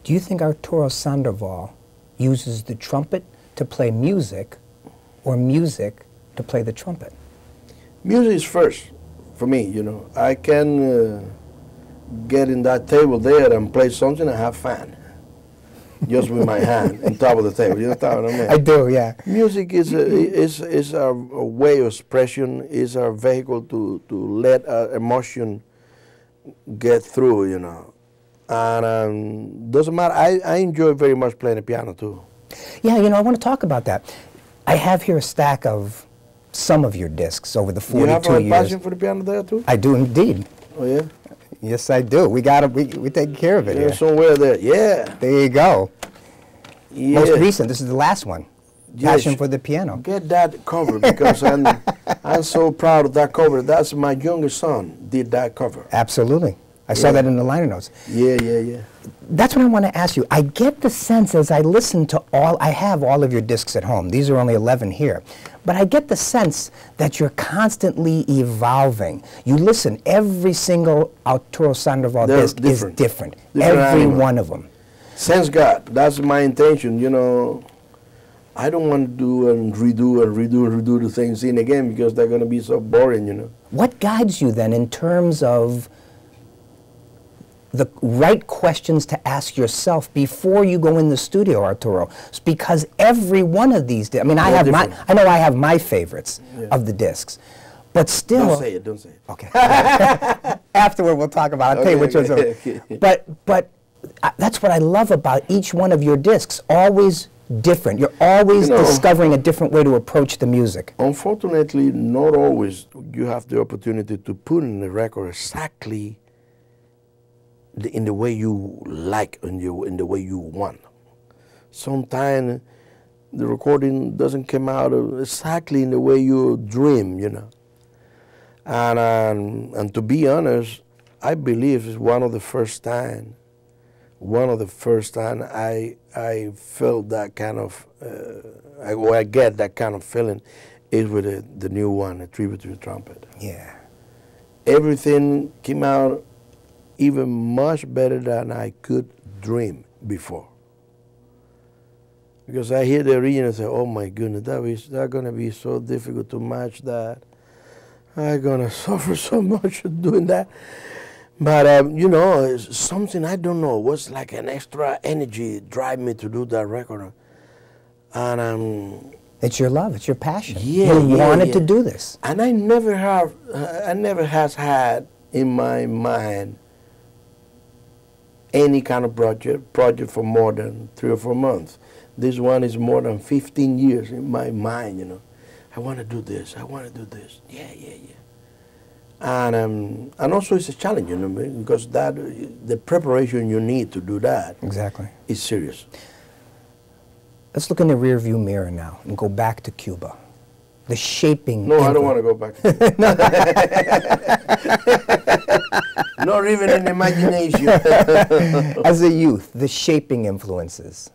Do you think Arturo Sandoval uses the trumpet to play music or music to play the trumpet? Music is first for me, you know. I can get in that table there and play something and have fun. Just with my hand on top of the table. You know what I mean? I do, yeah. Music is a way of expression, is a vehicle to let emotion get through, you know. And doesn't matter. I enjoy very much playing the piano too. Yeah, you know, I want to talk about that. I have here a stack of some of your discs over the 42 years. You have a passion for the piano there too? I do indeed. Oh yeah? Yes, I do. We got it. We take care of it here. Somewhere there. Yeah. There you go. Yeah. Most recent. This is the last one. Yes. Passion for the piano. Get that cover because I'm so proud of that cover. That's my youngest son did that cover. Absolutely. I saw that in the liner notes. Yeah, yeah, yeah. That's what I want to ask you. I get the sense as I listen to I have all of your discs at home. These are only 11 here. But I get the sense that you're constantly evolving. You listen, every single Arturo Sandoval disc is different. Every one of them. Thanks God. That's my intention, you know. I don't want to do and redo the same scene again because they're going to be so boring, you know. What guides you then in terms of the right questions to ask yourself before you go in the studio, Arturo? It's because every one of these, I mean, I know I have my favorites of the discs, but still. Don't say it. Don't say it. Okay. Afterward, we'll talk about it. I'll tell you which ones are. Okay. But that's what I love about each one of your discs. Always different. You're always discovering a different way to approach the music. Unfortunately, not always you have the opportunity to put in the record exactly in the way you like, in the way you want. Sometimes the recording doesn't come out exactly in the way you dream, you know. And to be honest, I believe it's one of the first time I felt that kind of, I get that kind of feeling is with the new one, A Tribute to the Trumpet. Yeah. Everything came out even much better than I could dream before. Because I hear the original and say, oh my goodness, that's going to be so difficult to match that. I'm going to suffer so much doing that. But, you know, it's something I don't know. It was like an extra energy drive me to do that record. And it's your love, it's your passion. Yeah, you wanted to do this. And I never has had in my mind any kind of project for more than 3 or 4 months. This one is more than 15 years in my mind, you know. I want to do this, I want to do this. Yeah. And also it's a challenge, you know, because the preparation you need to do that is serious. Let's look in the rearview mirror now and go back to Cuba. The shaping. No, I don't want to go back. Not even in imagination. As a youth, the shaping influences.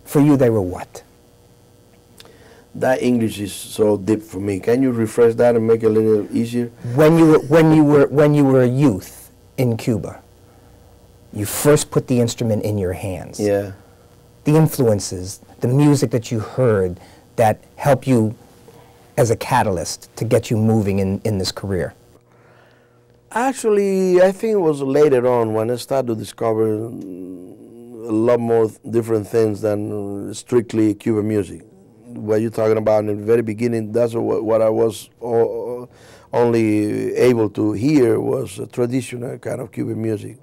For you, they were what? That English is so deep for me. Can you refresh that and make it a little easier? When you were a youth in Cuba, you first put the instrument in your hands. Yeah. The influences, the music that you heard that helped you as a catalyst to get you moving in this career. Actually, I think it was later on when I started to discover a lot more different things than strictly Cuban music. What you're talking about in the very beginning, that's what I was only able to hear was a traditional kind of Cuban music.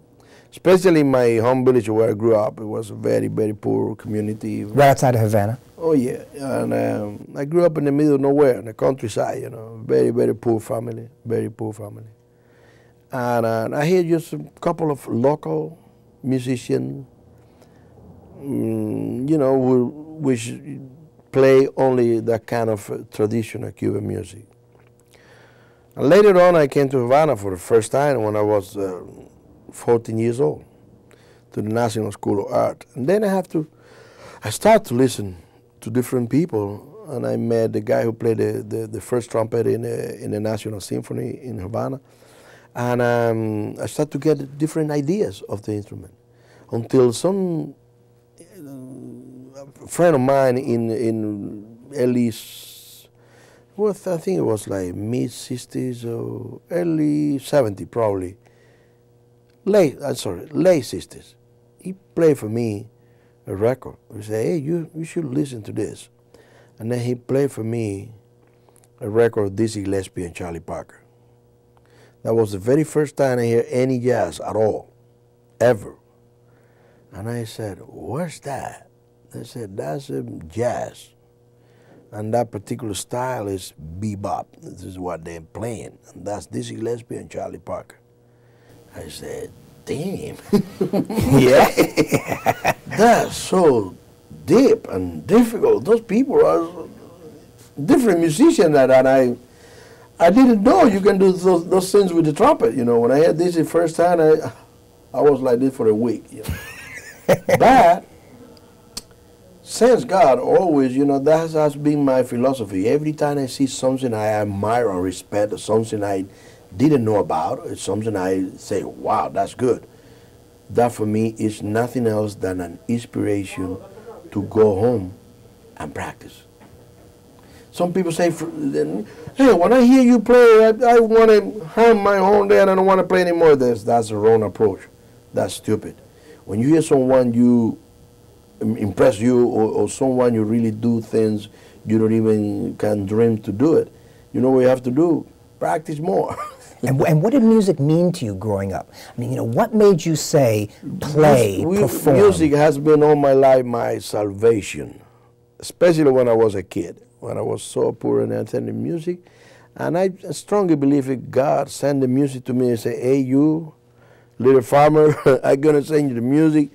Especially in my home village where I grew up, it was a very, very poor community. Right outside of Havana? Oh yeah, and I grew up in the middle of nowhere, in the countryside, you know, very, very poor family, very poor family. And I hear just a couple of local musicians, you know, which play only that kind of traditional Cuban music. And later on, I came to Havana for the first time when I was 14 years old, to the National School of Art. And then I started to listen to different people, and I met the guy who played the first trumpet in the National Symphony in Havana. And I started to get different ideas of the instrument. until some friend of mine in early, well, I think it was like mid-60s or early 70s probably, late 60s. He played for me a record. He said, hey, you should listen to this. And then he played for me a record of Dizzy Gillespie and Charlie Parker. That was the very first time I hear any jazz at all, ever. And I said, what's that? They said, that's jazz. And that particular style is bebop. This is what they're playing. And that's Dizzy Gillespie and Charlie Parker. I said, damn. Yeah. That's so deep and difficult. Those people are different musicians that I didn't know you can do those things with the trumpet. You know, when I heard this the first time, I was like this for a week. You know. But since God, always, you know, that has been my philosophy. Every time I see something I admire or respect, or something I didn't know about, or something I say, wow, that's good. That for me is nothing else than an inspiration to go home and practice. Some people say, hey, when I hear you play, I want to hum my own day and I don't want to play anymore. That's the wrong approach. That's stupid. When you hear someone you impress you, or someone you really do things you don't even can dream to do it, you know what you have to do? Practice more. And what did music mean to you growing up? I mean, you know, what made you say, play, perform? Music has been all my life my salvation, especially when I was a kid, when I was so poor and attending music. And I strongly believe that God sent the music to me and say, hey, you, little farmer, I'm going to send you the music.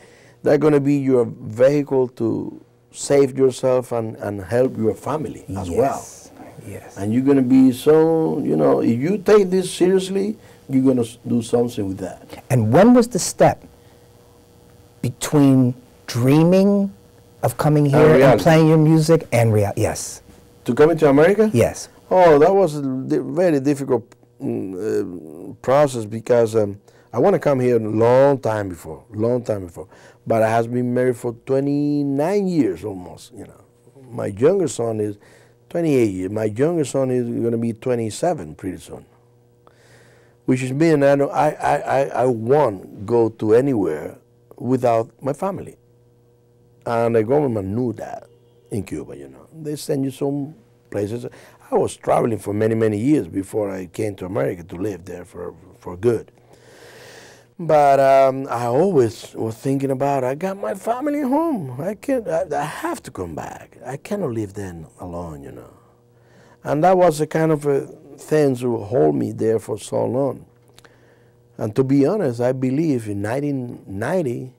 That's going to be your vehicle to save yourself and help your family as well. Yes. And you're going to be so, you know, if you take this seriously, you're going to do something with that. And when was the step between dreaming of coming here and playing your music and reality? Yes. To come to America? Yes. Oh, that was a very difficult process because I want to come here a long time before. But I have been married for 29 years almost, you know. My younger son is 28 years. My younger son is going to be 27 pretty soon. Which is mean I won't go to anywhere without my family. And the government knew that in Cuba, you know. They send you some places. I was traveling for many, many years before I came to America to live there for good. But I always was thinking about, I got my family home. I have to come back. I cannot live there alone, you know. And that was the kind of thing to hold me there for so long. And to be honest, I believe in 1990,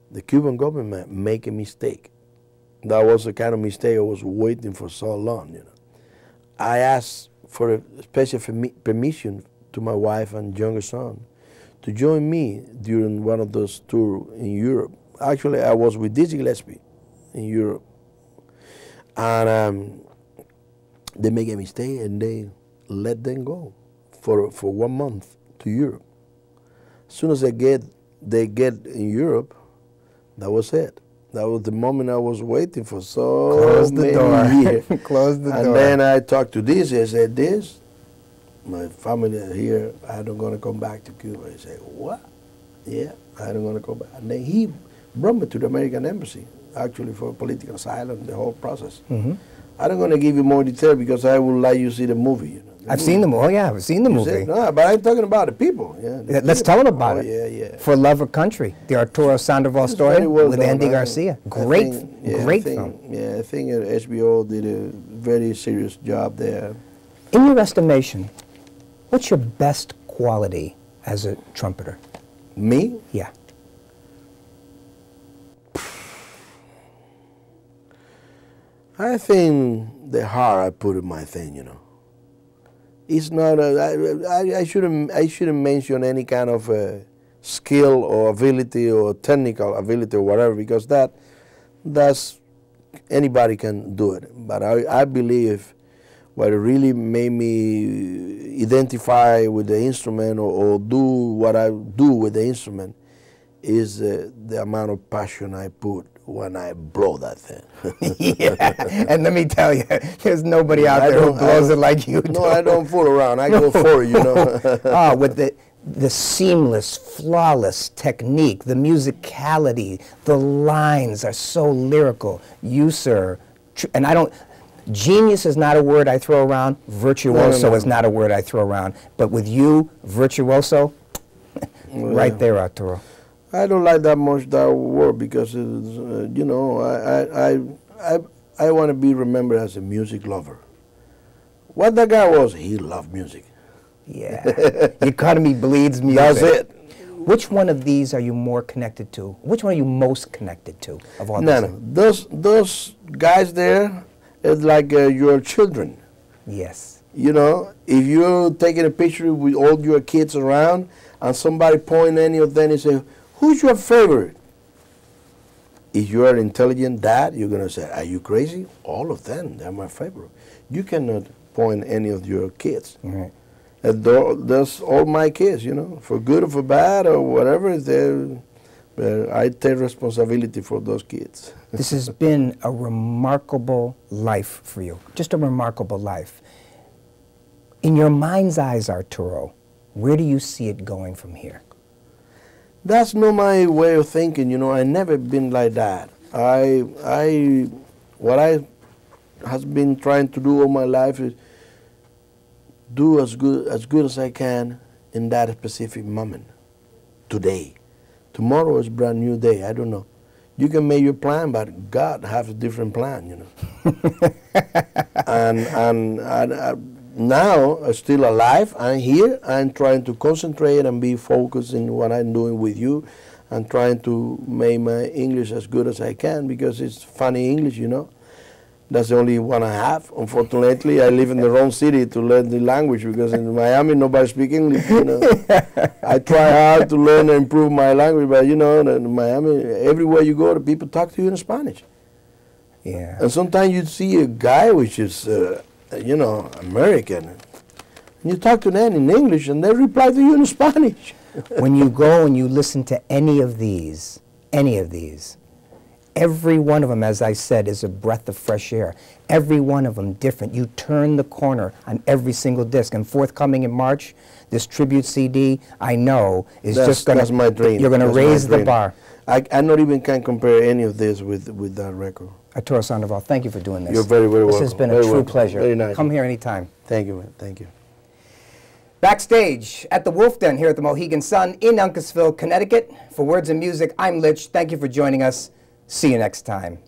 the Cuban government made a mistake. That was the kind of mistake I was waiting for so long, you know. I asked for a special permission to my wife and younger son to join me during one of those tours in Europe. Actually, I was with Dizzy Gillespie in Europe. And they make a mistake and they let them go for 1 month to Europe. As soon as they get in Europe, that was it. That was the moment I was waiting for so many years. Close the door. And then I talked to Dizzy. I said, this, my family here, I'm not going to come back to Cuba. He said, what? Yeah, I'm not going to come back. And then he brought me to the American Embassy, actually for political asylum, the whole process. Mm-hmm. I'm not going to give you more detail because I would like you to see the movie. You know, I've seen the movie. Oh, yeah, I've seen the movie. Said, no, but I'm talking about the people. Yeah, Let's tell them about it. Yeah, yeah. For Love of Country, the ArturoSandoval story with Andy Garcia. Great film. Yeah, I think HBO did a very serious job there. In your estimation, what's your best quality as a trumpeter? Me? Yeah. I think the heart I put in my thing, you know. It's not I shouldn't mention any kind of skill or ability or technical ability or whatever, because that's anybody can do it. But I believe what really made me identify with the instrument or do what I do with the instrument is the amount of passion I put when I blow that thing. Yeah, and let me tell you, there's nobody out there who blows it like you do. No, I don't fool around. I go for it, you know. With the seamless, flawless technique, the musicality, the lines are so lyrical. You, sir, and I don't, genius is not a word I throw around, virtuoso is not a word I throw around, but with you, virtuoso, right there, Arturo. I don't like that much that word because, you know, I want to be remembered as a music lover. What that guy was, he loved music. Yeah, economy bleeds music. That's it. Which one of these are you more connected to? Which one are you most connected to of all these? No, those guys there is like your children. Yes. You know, if you're taking a picture with all your kids around and somebody point any of them and say, who's your favorite? If you are an intelligent dad, you're going to say, are you crazy? All of them, they're my favorite. You cannot point any of your kids. Right. That's all my kids, you know, for good or for bad or whatever. I take responsibility for those kids. This has been a remarkable life for you, just a remarkable life. In your mind's eyes, Arturo, where do you see it going from here? That's not my way of thinking, you know. I never been like that. What I has been trying to do all my life is do as good as I can in that specific moment, today. Tomorrow is a brand new day. I don't know. You can make your plan, but God has a different plan, you know. and now I'm still alive. I'm here. I'm trying to concentrate and be focused in what I'm doing with you. I'm trying to make my English as good as I can because it's funny English, you know. That's the only one I have. Unfortunately, I live in the wrong city to learn the language because in Miami nobody speaks English. You know, I try hard to learn and improve my language, but you know, in Miami, everywhere you go, the people talk to you in Spanish. Yeah. And sometimes you see a guy which is, you know, American, and you talk to them in English, and they reply to you in Spanish. When you go and you listen to any of these, every one of them, as I said, is a breath of fresh air. Every one of them different. You turn the corner on every single disc. And forthcoming in March, this tribute CD, I know, is just going to... That's my dream. You're going to raise the bar. I not even can compare any of this with that record. ArturoSandoval, thank you for doing this. You're very, very welcome. This has been a true pleasure. Very nice. Come here anytime. Thank you, man. Thank you. Backstage at the Wolf Den here at the Mohegan Sun in Uncasville, Connecticut. For Words and Music, I'm Lich. Thank you for joining us. See you next time.